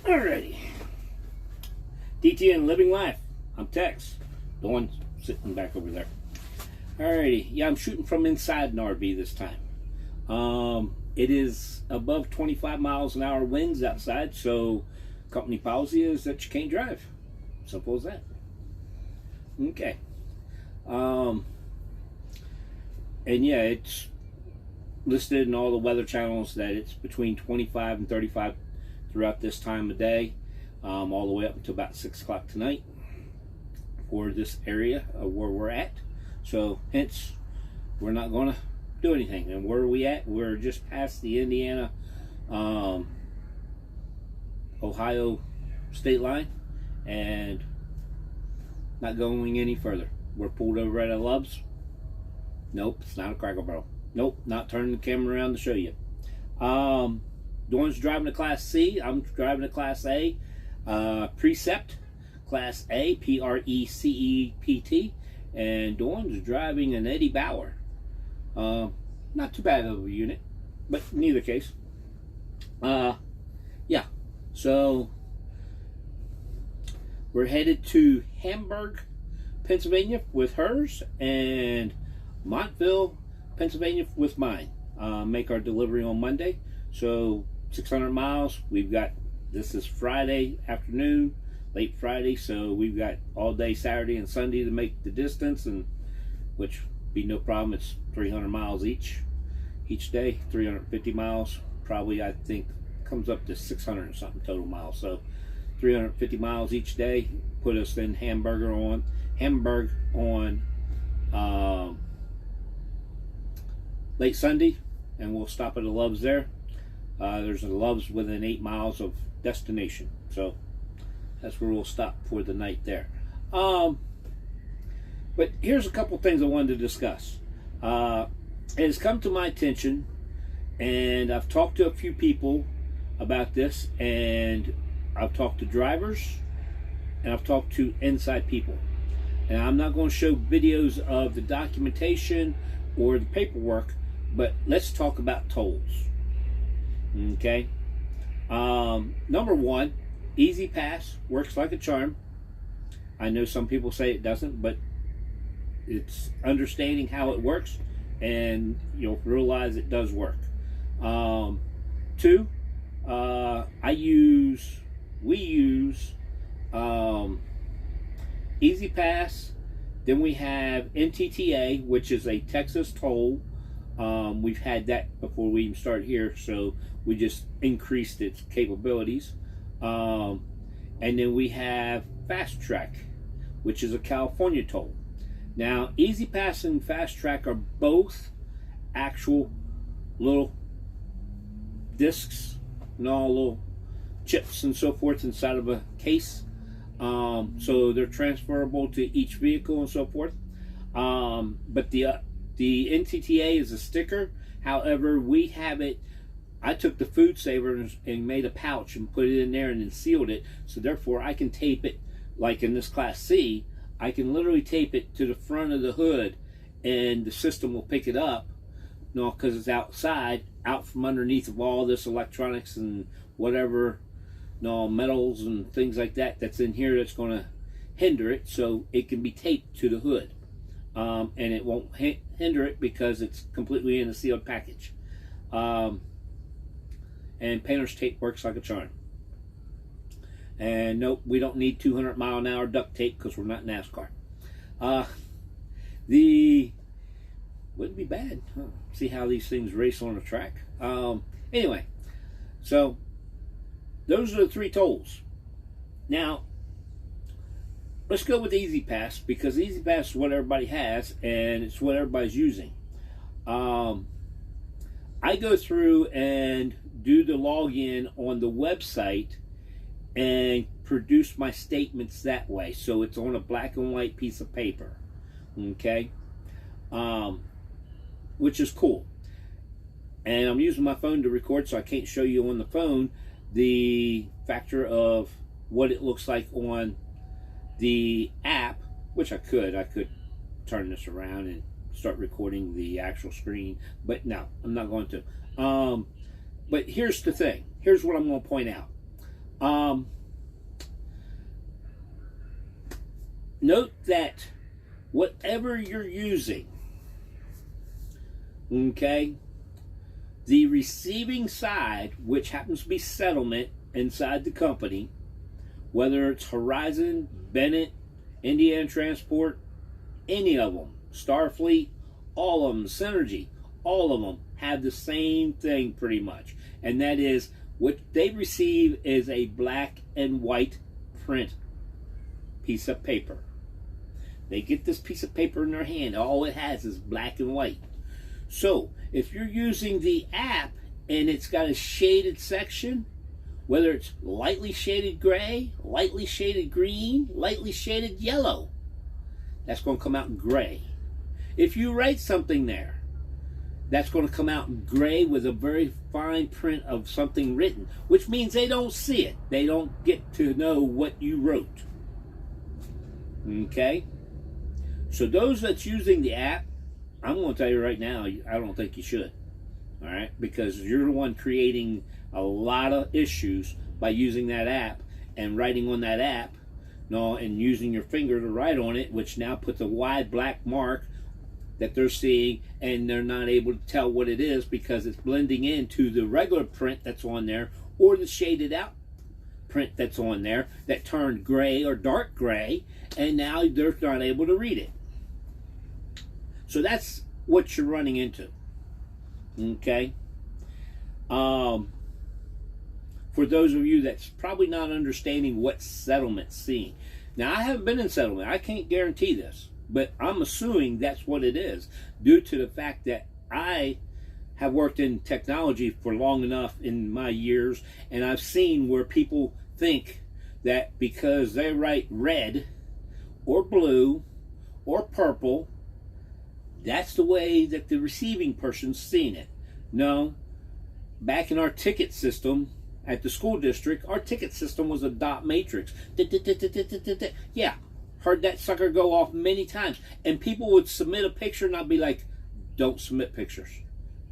Alrighty. DTN Living Life. I'm Tex. The one sitting back over there. Alrighty. Yeah, I'm shooting from inside an RV this time. It is above 25 miles an hour winds outside, so company policy is that you can't drive. Simple as that. Okay. And yeah, it's listed in all the weather channels that it's between 25 and 35 throughout this time of day, all the way up until about 6 o'clock tonight for this area of where we're at. So hence, we're not going to do anything. And where are we at? We're just past the Indiana Ohio state line and not going any further. We're pulled over at a Love's. Nope, it's not a Cracker Barrel. Nope, not turning the camera around to show you. Dawn's driving a Class C. I'm driving a Class A. Precept, Class A, P-R-E-C-E-P-T. And Dawn's driving an Eddie Bauer. Not too bad of a unit, but in either case. Yeah, so we're headed to Hamburg, Pennsylvania with hers, and Montville, Pennsylvania with mine. Make our delivery on Monday. So 600 miles. We've got, this is Friday afternoon, late Friday, so we've got all day Saturday and Sunday to make the distance, and which be no problem. It's 300 miles each day, 350 miles. Probably, I think, comes up to 600 and something total miles. So 350 miles each day put us in Hamburg on late Sunday, and we'll stop at a Love's there. There's a Love's within 8 miles of destination, so that's where we'll stop for the night there. But here's a couple things I wanted to discuss. It has come to my attention, and I've talked to a few people about this, and I've talked to drivers, and I've talked to inside people. And I'm not going to show videos of the documentation or the paperwork, but let's talk about tolls. Okay. Number one, Easy Pass works like a charm. I know some people say it doesn't, but it's understanding how it works, and you'll realize it does work. Two, we use Easy Pass. Then we have NTTA, which is a Texas toll. We've had that before we even started here, so we just increased its capabilities. And then we have Fast Track, which is a California toll. Now, Easy Pass and Fast Track are both actual little discs and all little chips and so forth inside of a case. So they're transferable to each vehicle and so forth. But the NTTA is a sticker. However, we have it. I took the food saver and made a pouch and put it in there and then sealed it. So therefore, I can tape it, like in this Class C, I can literally tape it to the front of the hood, and the system will pick it up. No, because it's outside, out from underneath of all this electronics and whatever, no, metals and things like that that's in here that's going to hinder it. So it can be taped to the hood, and it won't hinder it because it's completely in a sealed package. And painter's tape works like a charm. And nope, we don't need 200-mile-an-hour duct tape because we're not NASCAR. Wouldn't be bad. Huh. See how these things race on a track. Anyway, so those are the 3 tolls. Now, let's go with Easy Pass, because Easy Pass is what everybody has, and it's what everybody's using. I go through and do the login on the website and produce my statements that way. So it's on a black and white piece of paper. Okay? Which is cool. And I'm using my phone to record, so I can't show you on the phone the factor of what it looks like on the app, which I could turn this around and start recording the actual screen, but no, I'm not going to. But here's the thing. Here's what I'm going to point out. Note that whatever you're using, okay, the receiving side, which happens to be settlement inside the company, whether it's Horizon, Bennett, Indiana Transport, any of them, Starfleet, all of them, Synergy, all of them have the same thing pretty much. And that is, what they receive is a black and white print piece of paper. They get this piece of paper in their hand. All it has is black and white. So if you're using the app and it's got a shaded section, whether it's lightly shaded gray, lightly shaded green, lightly shaded yellow, that's going to come out in gray. If you write something there, that's going to come out in gray with a very fine print of something written, which means they don't see it. They don't get to know what you wrote. Okay? So those that's using the app, I'm going to tell you right now, I don't think you should. All right? Because you're the one creating a lot of issues by using that app and writing on that app, and using your finger to write on it, which now puts a wide black mark that they're seeing, and they're not able to tell what it is because it's blending into the regular print that's on there or the shaded out print that's on there that turned gray or dark gray, and now they're not able to read it. So that's what you're running into. Okay? For those of you that's probably not understanding what settlement's seeing. Now, I haven't been in settlement. I can't guarantee this, but I'm assuming that's what it is, due to the fact that I have worked in technology for long enough in my years, and I've seen where people think that because they write red or blue or purple, that's the way that the receiving person's seeing it. No. Back in our ticket system at the school district, our ticket system was a dot matrix. Yeah, heard that sucker go off many times. And people would submit a picture and I'd be like, don't submit pictures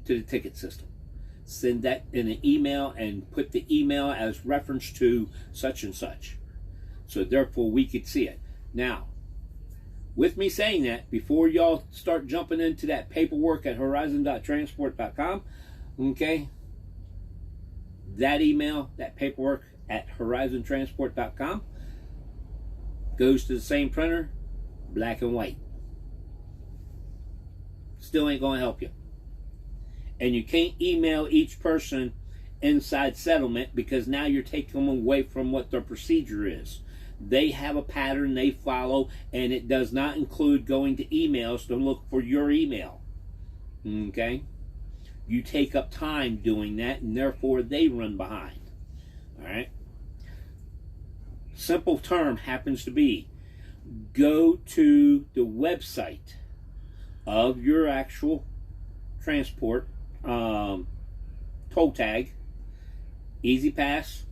to the ticket system. Send that in an email and put the email as reference to such and such. So therefore we could see it. Now, with me saying that, before y'all start jumping into that paperwork at horizon.transport.com, okay, that email, that paperwork at horizontransport.com goes to the same printer, black and white. Still ain't going to help you. And you can't email each person inside settlement, because now you're taking them away from what their procedure is. They have a pattern they follow, and it does not include going to emails to look for your email. Okay? You take up time doing that, and therefore they run behind. All right? Simple term happens to be, go to the website of your actual transport toll tag, Easy Pass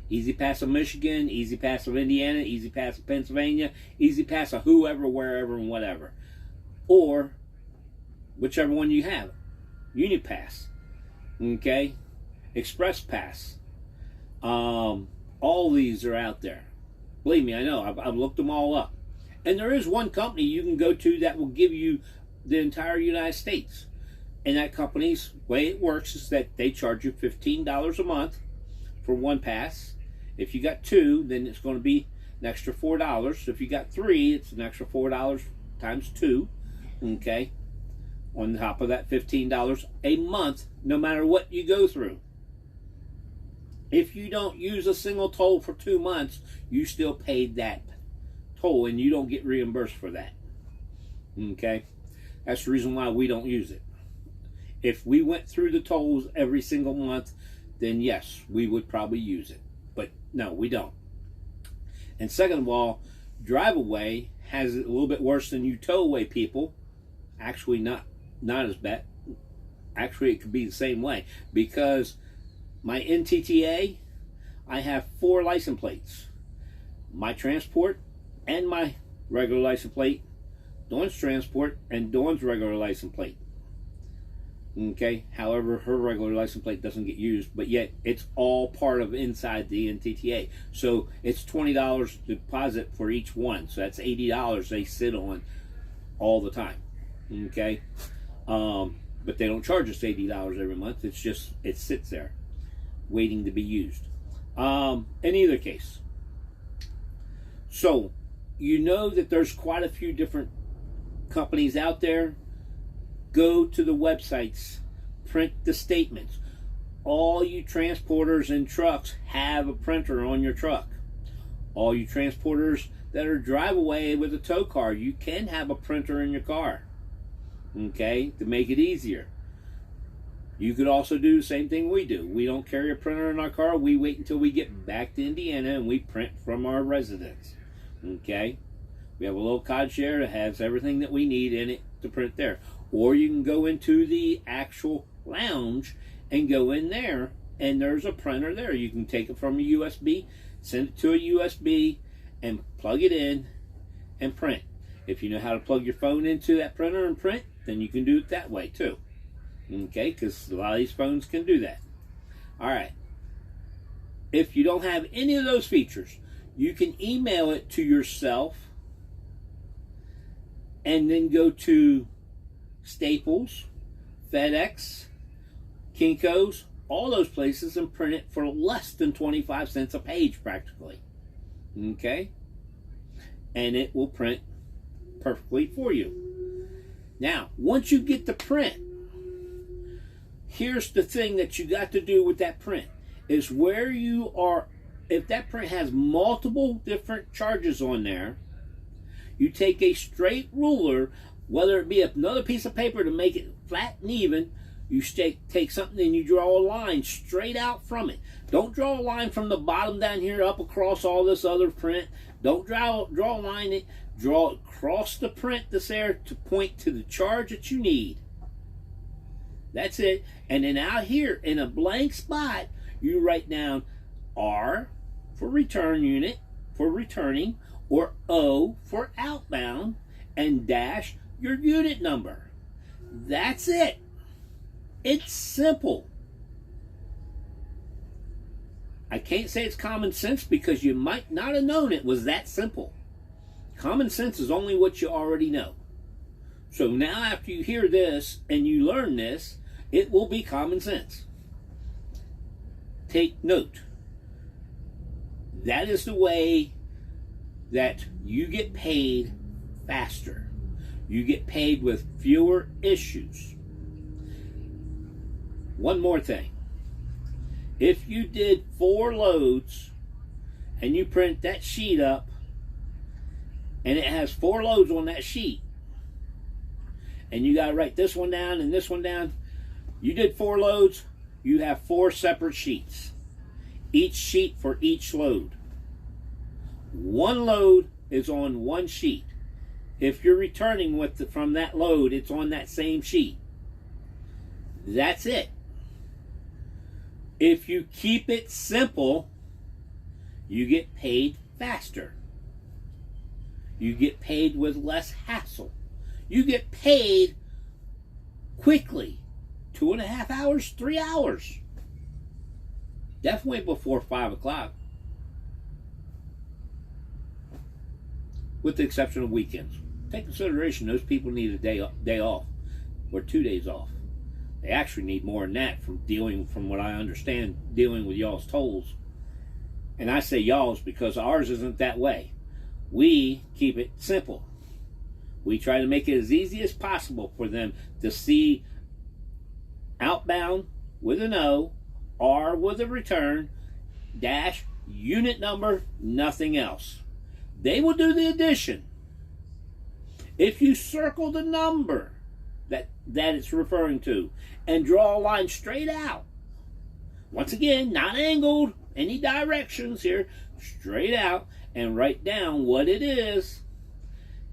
of Michigan, Easy Pass of Indiana, Easy Pass of Pennsylvania, Easy Pass of whoever, wherever, and whatever. Or whichever one you have. Unipass. Okay? Express Pass. All these are out there. Believe me, I know. I've looked them all up. And there is one company you can go to that will give you the entire United States. And that company's way it works is that they charge you $15 a month for one pass. If you got two, then it's going to be an extra $4. If you got three, it's an extra $4 times two. Okay? On top of that $15 a month, no matter what you go through. If you don't use a single toll for 2 months, you still paid that toll and you don't get reimbursed for that. Okay? That's the reason why we don't use it. If we went through the tolls every single month, then yes, we would probably use it. But no, we don't. And second of all, drive away has it a little bit worse than you tow away people. Actually, not as bad. Actually, it could be the same way, because my NTTA, I have 4 license plates. My transport and my regular license plate, Dawn's transport and Dawn's regular license plate. Okay, however, her regular license plate doesn't get used, but yet it's all part of inside the NTTA. So it's $20 deposit for each one. So that's $80 they sit on all the time. Okay, but they don't charge us $80 every month. It's just, it sits there waiting to be used. In either case, so you know that there's quite a few different companies out there. Go to the websites, print the statements. All you transporters and trucks have a printer on your truck. All you transporters that are drive away with a tow car, you can have a printer in your car, okay, to make it easier. You could also do the same thing we do. We don't carry a printer in our car. We wait until we get back to Indiana and we print from our residence, okay. We have a little cottage there that has everything that we need in it to print there. Or you can go into the actual lounge and go in there, and there's a printer there. You can take it from a USB, send it to a USB, and plug it in and print. If you know how to plug your phone into that printer and print, then you can do it that way too. Okay, because a lot of these phones can do that. All right. If you don't have any of those features, you can email it to yourself and then go to Staples, FedEx, Kinko's, all those places, and print it for less than 25 cents a page practically. Okay? And it will print perfectly for you. Now, once you get the print, here's the thing that you got to do with that print, is where you are, if that print has multiple different charges on there, you take a straight ruler, whether it be another piece of paper to make it flat and even, you take something and you draw a line straight out from it. Don't draw a line from the bottom down here up across all this other print. Don't draw a line, draw it across the print that's there to point to the charge that you need. That's it. And then out here in a blank spot, you write down R for return unit, for returning, or O for outbound, and dash your unit number. That's it. It's simple. I can't say it's common sense because you might not have known it was that simple. Common sense is only what you already know. So now after you hear this and you learn this, it will be common sense. Take note. That is the way that you get paid faster. You get paid with fewer issues. One more thing. If you did 4 loads and you print that sheet up and it has 4 loads on that sheet and you got to write this one down and this one down, you did 4 loads, you have 4 separate sheets. Each sheet for each load. 1 load is on 1 sheet. If you're returning from that load, it's on that same sheet. That's it. If you keep it simple, you get paid faster. You get paid with less hassle. You get paid quickly. 2.5 hours, 3 hours. Definitely before 5 o'clock. With the exception of weekends. Take consideration those people need a day off or 2 days off. They actually need more than that from what I understand, dealing with y'all's tolls. And I say y'all's because ours isn't that way. We keep it simple. We try to make it as easy as possible for them to see outbound with an O, R with a return, dash, unit number, nothing else. They will do the addition. If you circle the number that it's referring to and draw a line straight out, once again, not angled, any directions here, straight out, and write down what it is,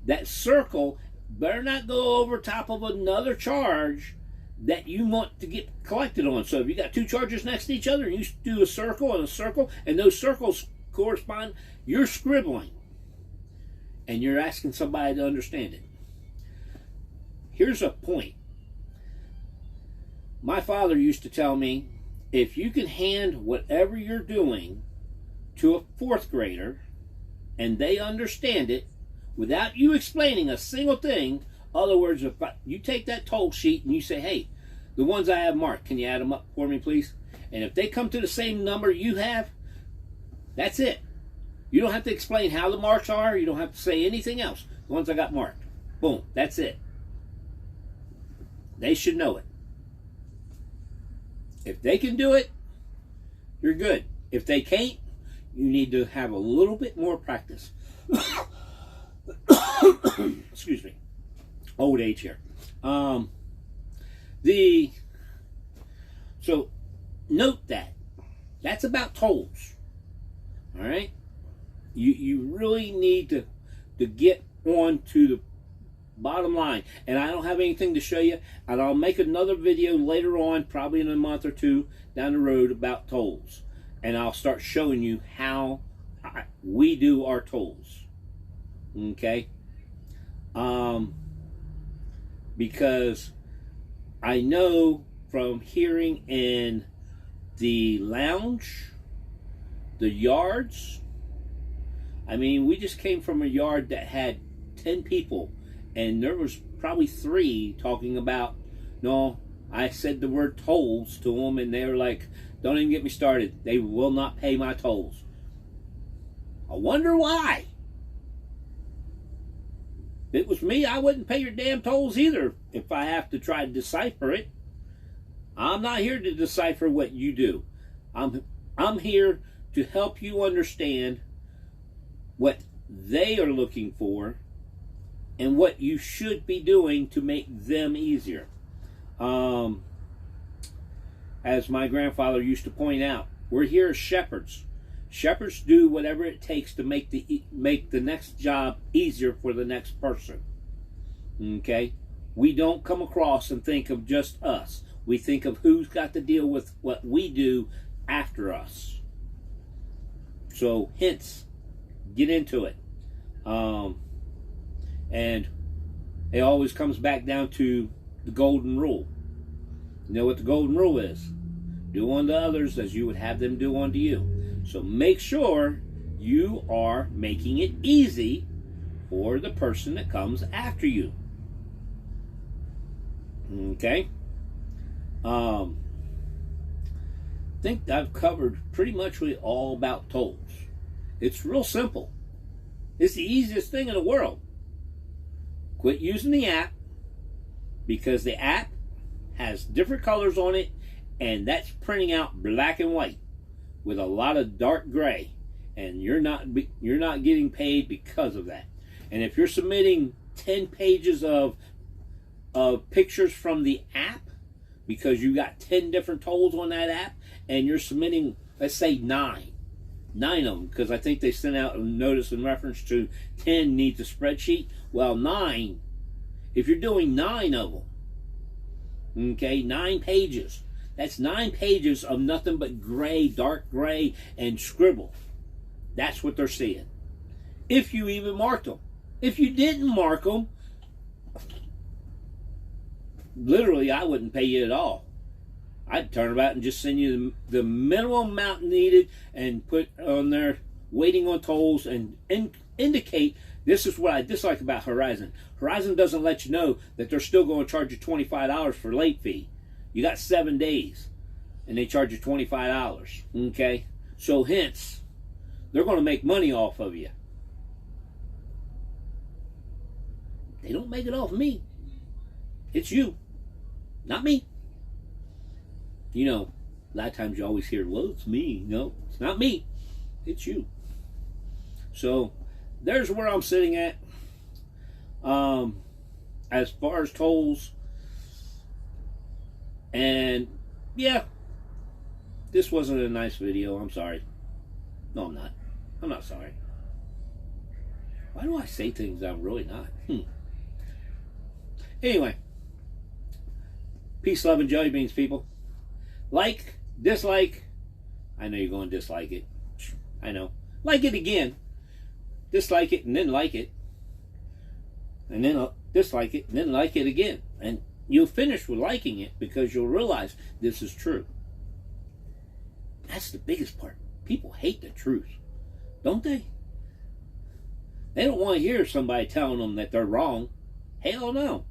that circle better not go over top of another charge that you want to get collected on. So if you got 2 charges next to each other and you do a circle, and those circles correspond, you're scribbling. And you're asking somebody to understand it. Here's a point. my father used to tell me, if you can hand whatever you're doing to a fourth grader and they understand it without you explaining a single thing, in other words, if you take that toll sheet and you say, hey, the ones I have marked, can you add them up for me, please? And if they come to the same number you have, that's it. You don't have to explain how the marks are. You don't have to say anything else. The ones I got marked. Boom. That's it. They should know it. If they can do it, you're good. If they can't, you need to have a little bit more practice. Excuse me. Old age here. So note that. That's about tolls. All right? You really need to get on to the bottom line. And I don't have anything to show you. And I'll make another video later on, probably in a month or two down the road, about tolls. And I'll start showing you how we do our tolls. Okay? Because I know from hearing in the lounge, the yards, I mean, we just came from a yard that had 10 people, and there was probably 3 talking about, no, I said the word tolls to them, and they were like, don't even get me started. They will not pay my tolls. I wonder why. If it was me, I wouldn't pay your damn tolls either if I have to try to decipher it. I'm not here to decipher what you do. I'm here to help you understand what they are looking for and what you should be doing to make them easier. As my grandfather used to point out, we're here as shepherds. Shepherds do whatever it takes to make the next job easier for the next person. Okay? We don't come across and think of just us. We think of who's got to deal with what we do after us. So, hence, get into it. And it always comes back down to the golden rule. You know what the golden rule is? Do unto others as you would have them do unto you. So make sure you are making it easy for the person that comes after you. Okay? I think I've covered pretty much all about tolls. It's real simple. It's the easiest thing in the world. Quit using the app, because the app has different colors on it, and that's printing out black and white with a lot of dark gray, and you're not getting paid because of that. And if you're submitting 10 pages of pictures from the app, because you got 10 different tolls on that app, and you're submitting, let's say, 9 of them, because I think they sent out a notice in reference to 10 needs a spreadsheet. Well, 9, if you're doing 9 of them, okay, 9 pages, that's 9 pages of nothing but gray, dark gray, and scribble. That's what they're seeing. If you even marked them. If you didn't mark them, literally, I wouldn't pay you at all. I'd turn about and just send you the minimum amount needed and put on there waiting on tolls and indicate this is what I dislike about Horizon. Horizon doesn't let you know that they're still going to charge you $25 for late fee. You got 7 days and they charge you $25. Okay? So hence, they're going to make money off of you. They don't make it off of me. It's you, not me. You know, a lot of times you always hear, well, it's me. No, it's not me. It's you. So, there's where I'm sitting at. As far as tolls. And, yeah. This wasn't a nice video. I'm sorry. No, I'm not. I'm not sorry. Why do I say things I'm really not? Anyway. Peace, love, and jelly beans, people. Like, dislike. I know you're going to dislike it. I know. Like it again. Dislike it and then like it. And then dislike it and then like it again. And, you'll finish with liking it because you'll realize this is true. That's the biggest part. People hate the truth, don't they? They don't want to hear somebody telling them that they're wrong. Hell no.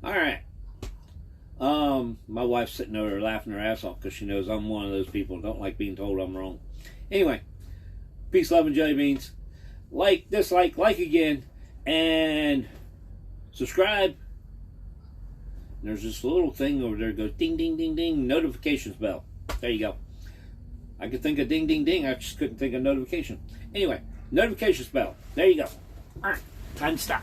All right. My wife's sitting over there laughing her ass off because she knows I'm one of those people who don't like being told I'm wrong. Anyway, peace, love, and jelly beans. Like, dislike, like again, and subscribe. And there's this little thing over there that goes ding, ding, ding, ding, notifications bell. There you go. I could think of ding, ding, ding. I just couldn't think of notification. Anyway, notifications bell. There you go. All right, time to stop.